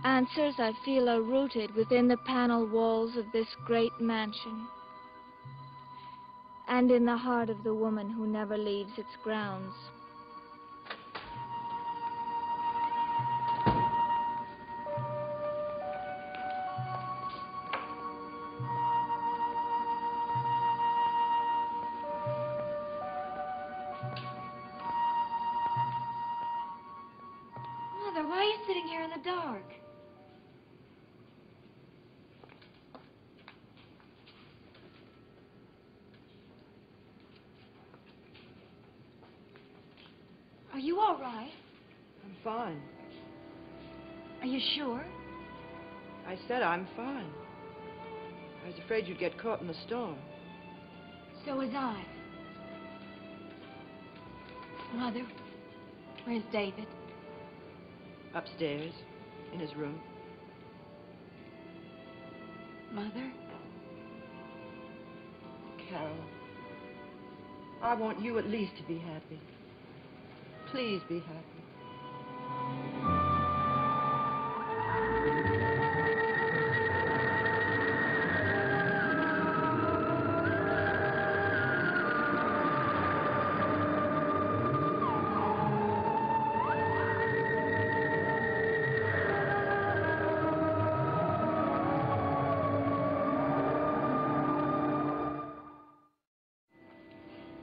Answers I feel are rooted within the panel walls of this great mansion, and in the heart of the woman who never leaves its grounds. Mother, why are you sitting here in the dark? Are you all right? I'm fine. Are you sure? I said I'm fine. I was afraid you'd get caught in the storm. So was I. Mother, where's David? Upstairs, in his room. Mother? Carol, I want you at least to be happy. Please be happy.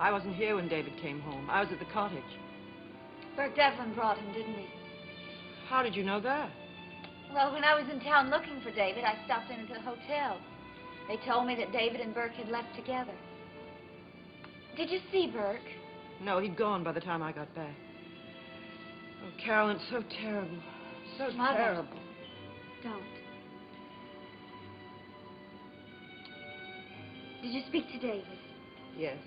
I wasn't here when David came home. I was at the cottage. Bert Devlin brought him, didn't he? How did you know that? Well, when I was in town looking for David, I stopped in at the hotel. They told me that David and Burke had left together. Did you see Burke? No, he'd gone by the time I got back. Oh, Carolyn, it's so terrible. So Mother. terrible. Don't. Did you speak to David? Yes.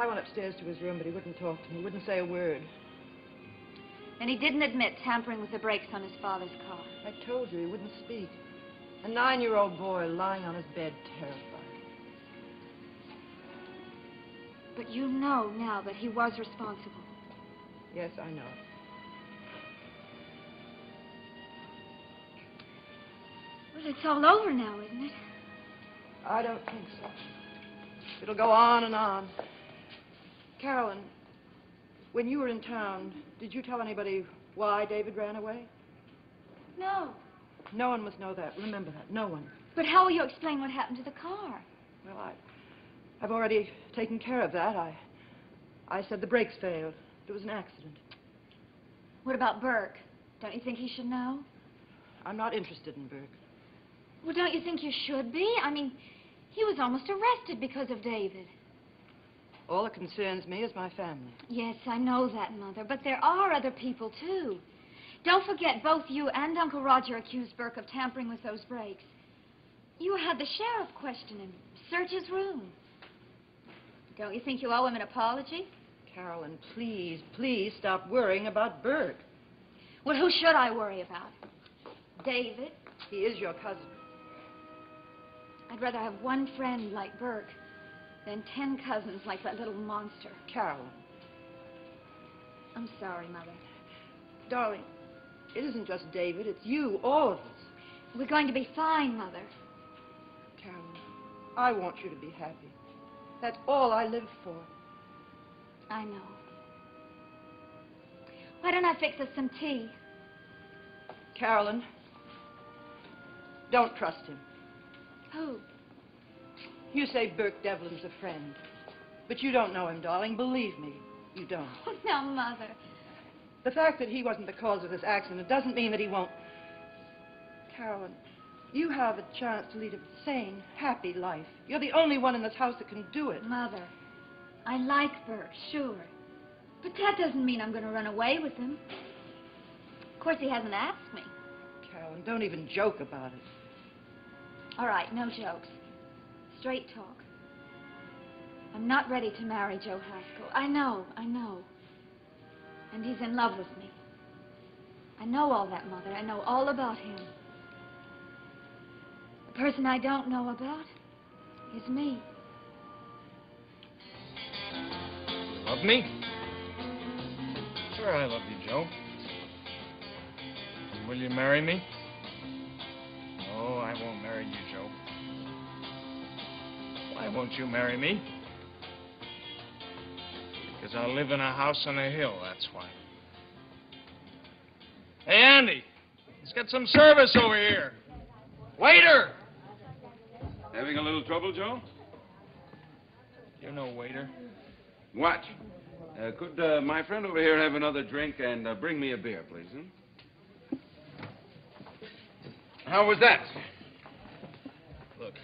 I went upstairs to his room, but he wouldn't talk to me. Wouldn't say a word. And he didn't admit tampering with the brakes on his father's car. I told you he wouldn't speak. A 9-year-old boy lying on his bed, terrified. But you know now that he was responsible. Yes, I know. Well, it's all over now, isn't it? I don't think so. It'll go on and on. Carolyn, when you were in town, did you tell anybody why David ran away? No. No one must know that. Remember that. No one. But how will you explain what happened to the car? Well, I've already taken care of that. I said the brakes failed. It was an accident. What about Burke? Don't you think he should know? I'm not interested in Burke. Well, don't you think you should be? I mean, he was almost arrested because of David. All that concerns me is my family. Yes, I know that, Mother, but there are other people, too. Don't forget, both you and Uncle Roger accused Burke of tampering with those brakes. You had the sheriff question him, search his room. Don't you think you owe him an apology? Carolyn, please, please stop worrying about Burke. Well, who should I worry about? David? He is your cousin. I'd rather have one friend like Burke than 10 cousins like that little monster. Carolyn. I'm sorry, Mother. Darling, it isn't just David, it's you, all of us. We're going to be fine, Mother. Carolyn, I want you to be happy. That's all I live for. I know. Why don't I fix us some tea? Carolyn, don't trust him. Who? You say Burke Devlin's a friend. But you don't know him, darling. Believe me, you don't. Oh, no, Mother. The fact that he wasn't the cause of this accident doesn't mean that he won't. Carolyn, you have a chance to lead a sane, happy life. You're the only one in this house that can do it. Mother, I like Burke, sure. But that doesn't mean I'm going to run away with him. Of course, he hasn't asked me. Carolyn, don't even joke about it. All right, no jokes. Straight talk. I'm not ready to marry Joe Haskell. I know. And he's in love with me. I know all that, Mother. I know all about him. The person I don't know about is me. Love me? Sure, I love you, Joe. And Will you marry me? No, I won't marry you, Joe. Why won't you marry me? Because I live in a house on a hill, that's why. Hey, Andy, let's get some service over here. Waiter! Having a little trouble, Joe? You're no waiter. What? Could my friend over here have another drink and bring me a beer, please? How was that? Look,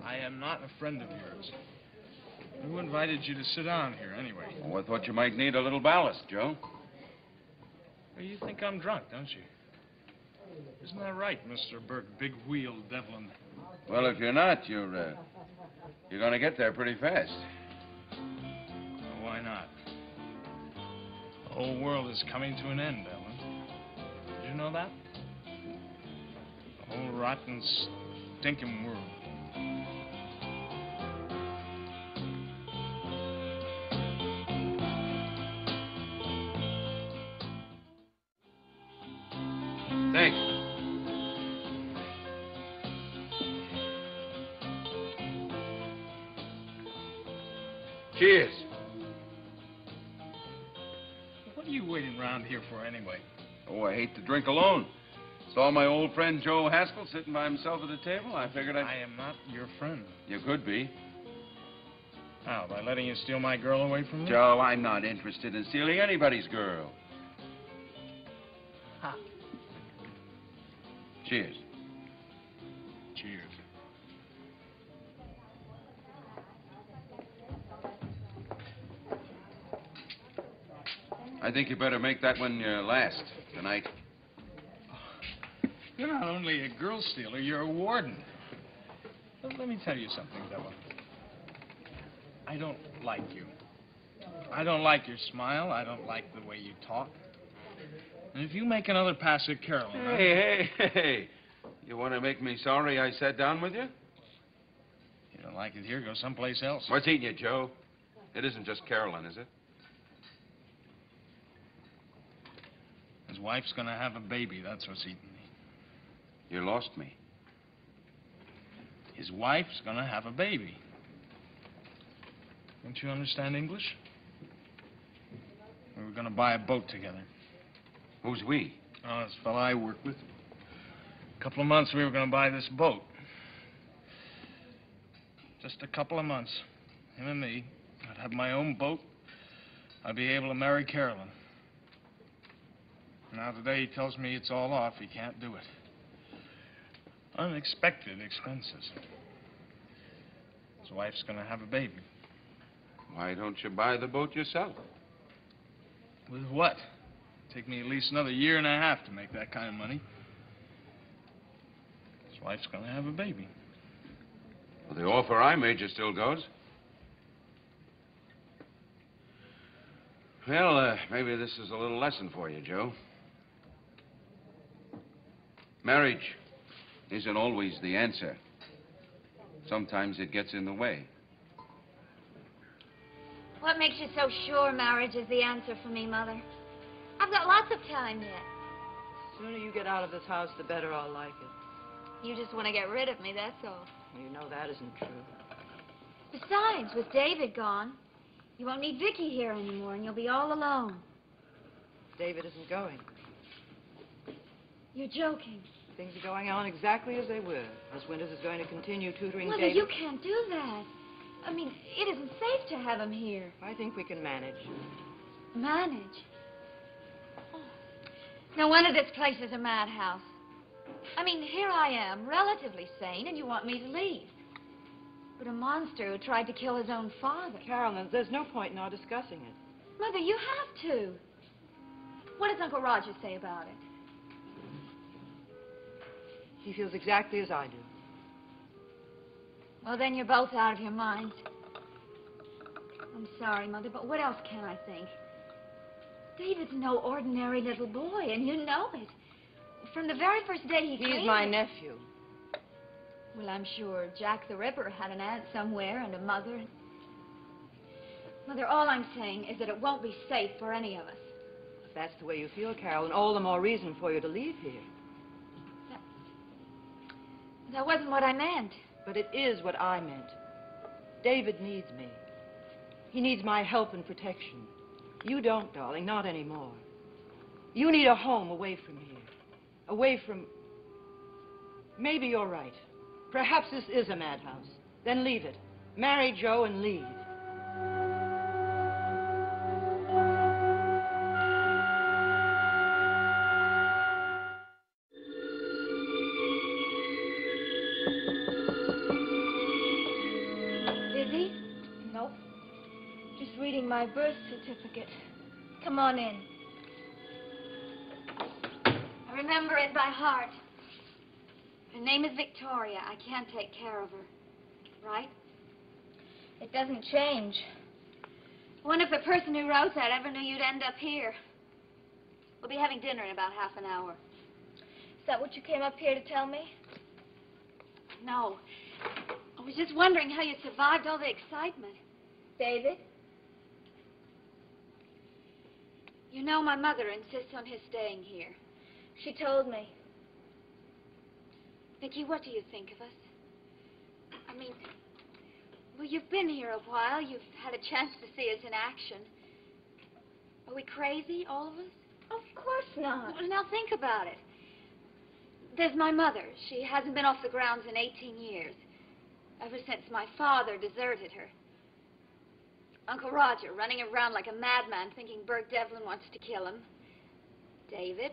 I am not a friend of yours. Who invited you to sit down here, anyway? Oh, I thought you might need a little ballast, Joe. Well, you think I'm drunk, don't you? Isn't that right, Mr. Burke, big-wheeled Devlin? Well, if you're not, you're going to get there pretty fast. Well, why not? The whole world is coming to an end, Devlin. Did you know that? The whole rotten, stinking world. Thanks. Cheers. What are you waiting around here for, anyway? Oh, I hate to drink alone. Saw my old friend Joe Haskell sitting by himself at the table. I figured I am not your friend. You could be. How, by letting you steal my girl away from me? Joe, I'm not interested in stealing anybody's girl. Ha. Cheers. Cheers. I think you better make that one your last tonight. You're not only a girl stealer, you're a warden. Let me tell you something, Devil. I don't like you. I don't like your smile. I don't like the way you talk. And if you make another pass at Carolyn... Hey. You want to make me sorry I sat down with you? You don't like it here, go someplace else. What's eating you, Joe? It isn't just Carolyn, is it? His wife's gonna have a baby, that's what's eating me. You lost me. His wife's gonna have a baby. Don't you understand English? We were gonna buy a boat together. Who's we? Oh, this fellow I work with. A couple of months we were gonna buy this boat. Just a couple of months. Him and me. I'd have my own boat. I'd be able to marry Carolyn. Now today he tells me it's all off. He can't do it. Unexpected expenses. His wife's gonna have a baby. Why don't you buy the boat yourself? With what? Take me at least another year and a half to make that kind of money. His wife's gonna have a baby. Well, the offer I made you still goes. Well, maybe this is a little lesson for you, Joe. Marriage isn't always the answer. Sometimes it gets in the way. What makes you so sure marriage is the answer for me, Mother? I've got lots of time yet. The sooner you get out of this house, the better I'll like it. You just want to get rid of me, that's all. Well, you know that isn't true. Besides, with David gone, you won't need Vicky here anymore, and you'll be all alone. David isn't going. You're joking. Things are going on exactly as they were. Miss Winters is going to continue tutoring Mother, David. you can't do that. I mean, it isn't safe to have him here. I think we can manage. Manage? Oh. No wonder this place is a madhouse. I mean, here I am, relatively sane, and you want me to leave. But a monster who tried to kill his own father. Carolyn, there's no point in our discussing it. Mother, you have to. What does Uncle Roger say about it? He feels exactly as I do. Well, then you're both out of your minds. I'm sorry, Mother, but what else can I think? David's no ordinary little boy, and you know it. From the very first day he came... He's my nephew. Well, I'm sure Jack the Ripper had an aunt somewhere and a mother. Mother, all I'm saying is that it won't be safe for any of us. that's the way you feel, Carolyn, all the more reason for you to leave here. That wasn't what I meant. But it is what I meant. David needs me. He needs my help and protection. You don't, darling, not anymore. You need a home away from here. Away from... Maybe you're right. Perhaps this is a madhouse. Then leave it. Marry Joe and leave. Busy? Nope. Just reading my birth certificate. Come on in. I remember it by heart. Her name is Victoria. I can't take care of her. Right? It doesn't change. I wonder if the person who wrote that ever knew you'd end up here. We'll be having dinner in about half an hour. Is that what you came up here to tell me? No. I was just wondering how you survived all the excitement. David? You know my mother insists on his staying here. She told me. Vicki, what do you think of us? I mean, well, you've been here a while. You've had a chance to see us in action. Are we crazy, all of us? Of course not. Well, now think about it. There's my mother. She hasn't been off the grounds in 18 years. Ever since my father deserted her. Uncle Roger running around like a madman thinking Burke Devlin wants to kill him. David.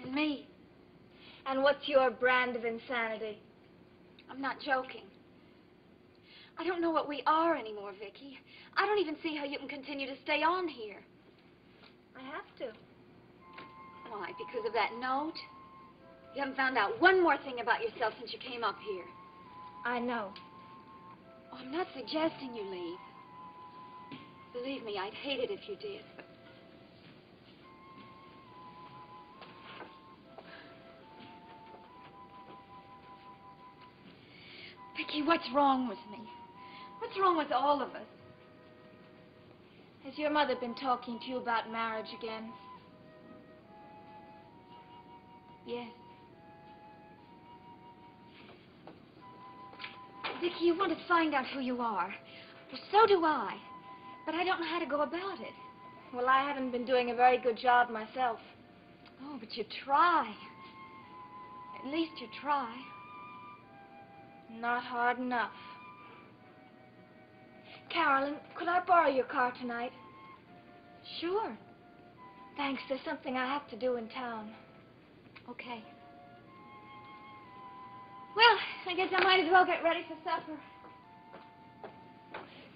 And me. And what's your brand of insanity? I'm not joking. I don't know what we are anymore, Vicki. I don't even see how you can continue to stay on here. I have to. Why, because of that note? You haven't found out one more thing about yourself since you came up here. I know. Oh, I'm not suggesting you leave. Believe me, I'd hate it if you did. Vicki, what's wrong with me? What's wrong with all of us? Has your mother been talking to you about marriage again? Yes. Vicki, you want to find out who you are. Well, so do I. But I don't know how to go about it. Well, I haven't been doing a very good job myself. Oh, but you try. At least you try. Not hard enough. Carolyn, could I borrow your car tonight? Sure. Thanks. There's something I have to do in town. Okay. Well, I guess I might as well get ready for supper.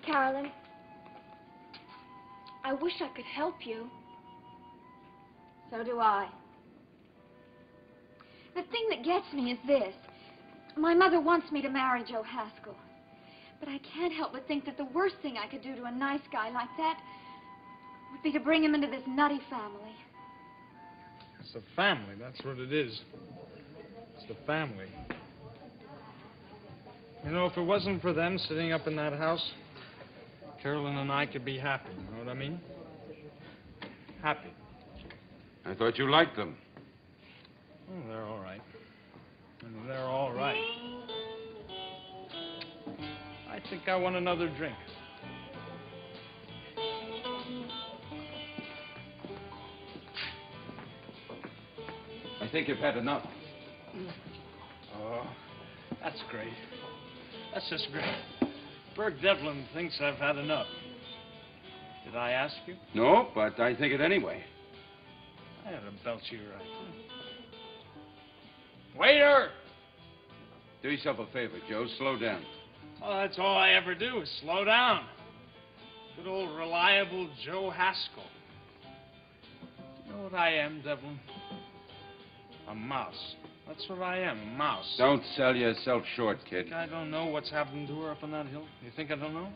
Carolyn, I wish I could help you. So do I. The thing that gets me is this. My mother wants me to marry Joe Haskell. But I can't help but think that the worst thing I could do to a nice guy like that would be to bring him into this nutty family. It's the family, that's what it is. It's the family. You know, if it wasn't for them sitting up in that house, Carolyn and I could be happy, you know what I mean? Happy. I thought you liked them. Oh, they're all right. I mean, they're all right. I think I want another drink. I think you've had enough. Oh, that's great. That's just great. Burke Devlin thinks I've had enough. Did I ask you? No, but I think it anyway. I had to belt you right. Waiter! Do yourself a favor, Joe. Slow down. Oh, that's all I ever do is slow down. Good old reliable Joe Haskell. You know what I am, Devlin? A mouse. That's what I am, a mouse. Don't sell yourself short, kid. I don't know what's happened to her up on that hill. You think I don't know?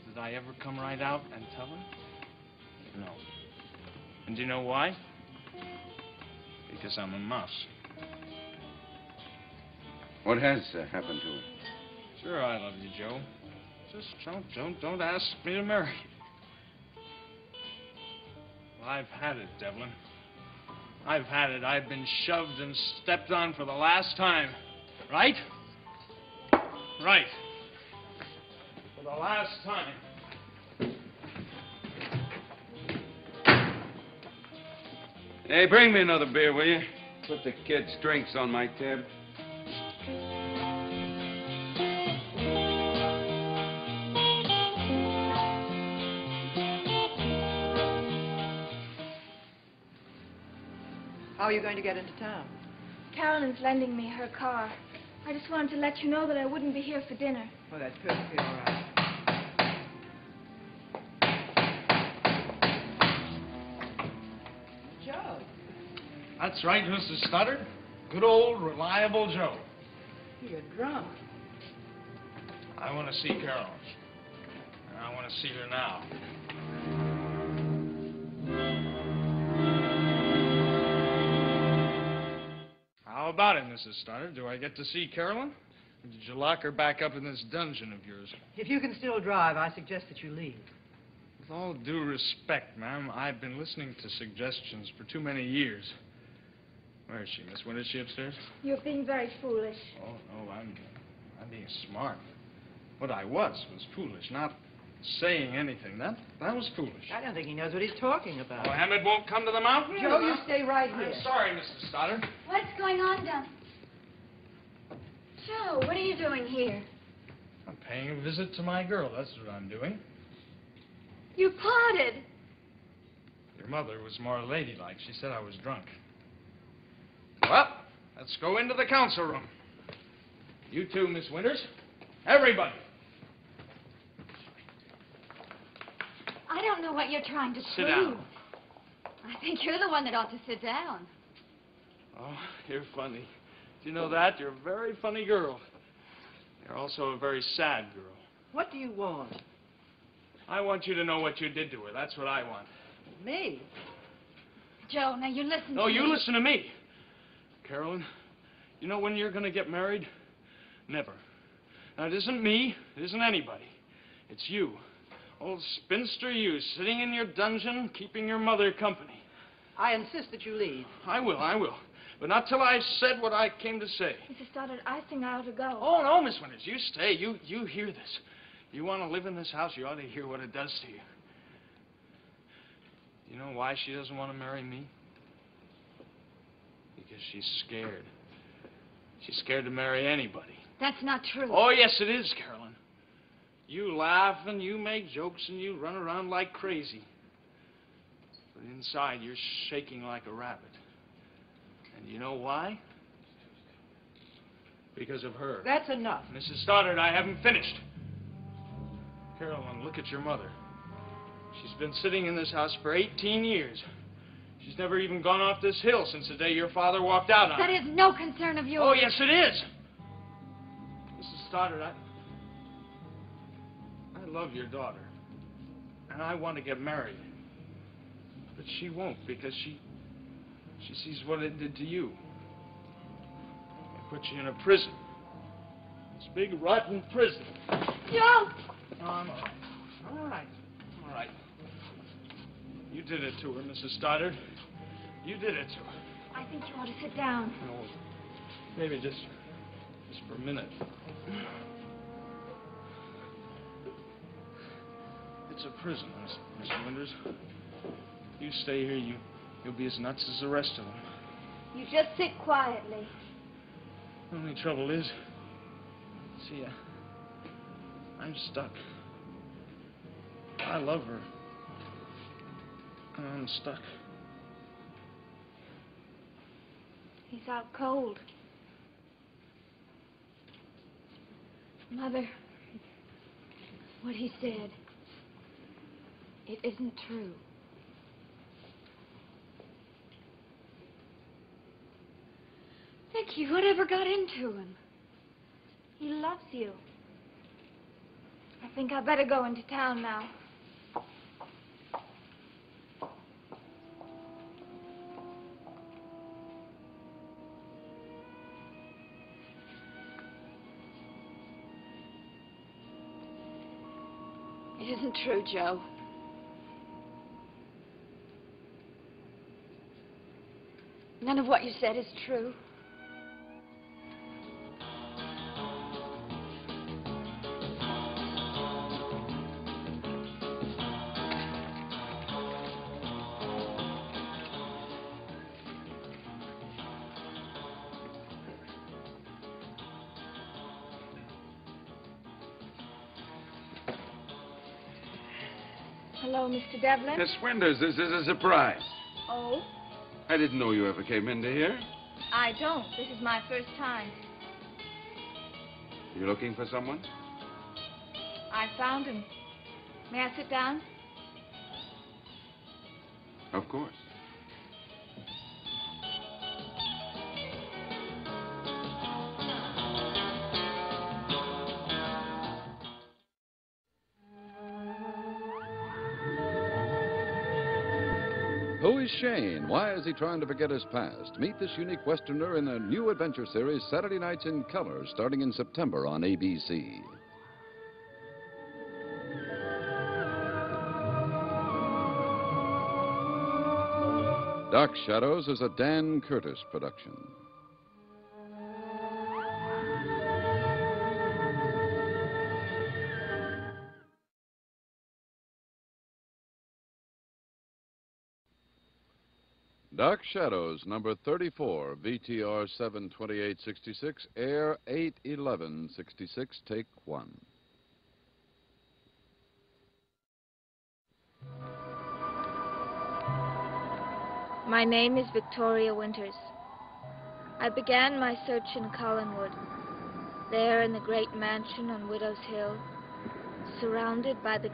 Did I ever come right out and tell her? No. And do you know why? Because I'm a mouse. What has happened to her? Sure, I love you, Joe. Just don't ask me to marry. Well, I've had it, Devlin. I've had it. I've been shoved and stepped on for the last time. Right? Right. For the last time. Hey, bring me another beer, will you? Put the kids' drinks on my tab. How are you going to get into town? Carolyn's lending me her car. I just wanted to let you know that I wouldn't be here for dinner. Oh, that's perfectly all right. Joe. That's right, Mrs. Stoddard. Good old, reliable Joe. You're drunk. I want to see Carol. And I want to see her now. How about it, Mrs. Stoddard? Do I get to see Carolyn? Or did you lock her back up in this dungeon of yours? If you can still drive, I suggest that you leave. With all due respect, ma'am, I've been listening to suggestions for too many years. Where is she, Miss Winters? Is she upstairs? You're being very foolish. Oh, no, I'm being smart. What I was foolish, not saying anything. That was foolish. I don't think he knows what he's talking about. Oh, Hammett won't come to the mountain? Joe, you stay right here. I'm sorry, Mrs. Stoddard. What's going on, Dun? Joe, what are you doing here? I'm paying a visit to my girl. That's what I'm doing. You parted. Your mother was more ladylike. She said I was drunk. Well, let's go into the council room. You too, Miss Winters. Everybody. I don't know what you're trying to Sit prove. down. I think you're the one that ought to sit down. Oh, you're funny. Do you know that? You're a very funny girl. You're also a very sad girl. What do you want? I want you to know what you did to her. That's what I want. Me? Joe, now you listen No, to you me. listen to me. Carolyn, you know when you're going to get married? Never. Now, it isn't me. It isn't anybody. It's you. Old spinster you, sitting in your dungeon, keeping your mother company. I insist that you leave. I will. But not till I've said what I came to say. Mrs. Stoddard, I think I ought to go. Oh, no, Miss Winters, you stay. You hear this. You want to live in this house, you ought to hear what it does to you. You know why she doesn't want to marry me? Because she's scared. She's scared to marry anybody. That's not true. Oh, yes, it is, Carolyn. You laugh and you make jokes and you run around like crazy. But inside, you're shaking like a rabbit. And you know why? Because of her. That's enough. Mrs. Stoddard, I haven't finished. Carolyn, look at your mother. She's been sitting in this house for 18 years. She's never even gone off this hill since the day your father walked out on That her. is no concern of yours. Oh, yes, it is. Mrs. Stoddard, I love your daughter. And I want to get married. But she won't because she sees what it did to you. It put you in a prison. This big, rotten prison. Joe! No, I'm all right. All right. You did it to her, Mrs. Stoddard. You did it to her. I think you ought to sit down. No, maybe just for a minute. It's a prison, Miss Winters. You stay here, you'll be as nuts as the rest of them. You just sit quietly. The only trouble is, see, I'm stuck. I love her. And I'm stuck. He's out cold. Mother, what he said, it isn't true. Vicky, whatever got into him? He loves you. I think I better go into town now. It isn't true, Joe. None of what you said is true. Hello, Mr. Devlin. Miss Winters, this is a surprise. Oh? I didn't know you ever came into here. I don't. This is my first time. You looking for someone? I found him. May I sit down? Of course. Who is Shane? Why is he trying to forget his past? Meet this unique Westerner in a new adventure series, Saturday Nights in Color, starting in September on ABC. Dark Shadows is a Dan Curtis production. Dark Shadows, number 34, VTR 72866, air 81166, take 1. My name is Victoria Winters. I began my search in Collinwood, there in the great mansion on Widow's Hill, surrounded by the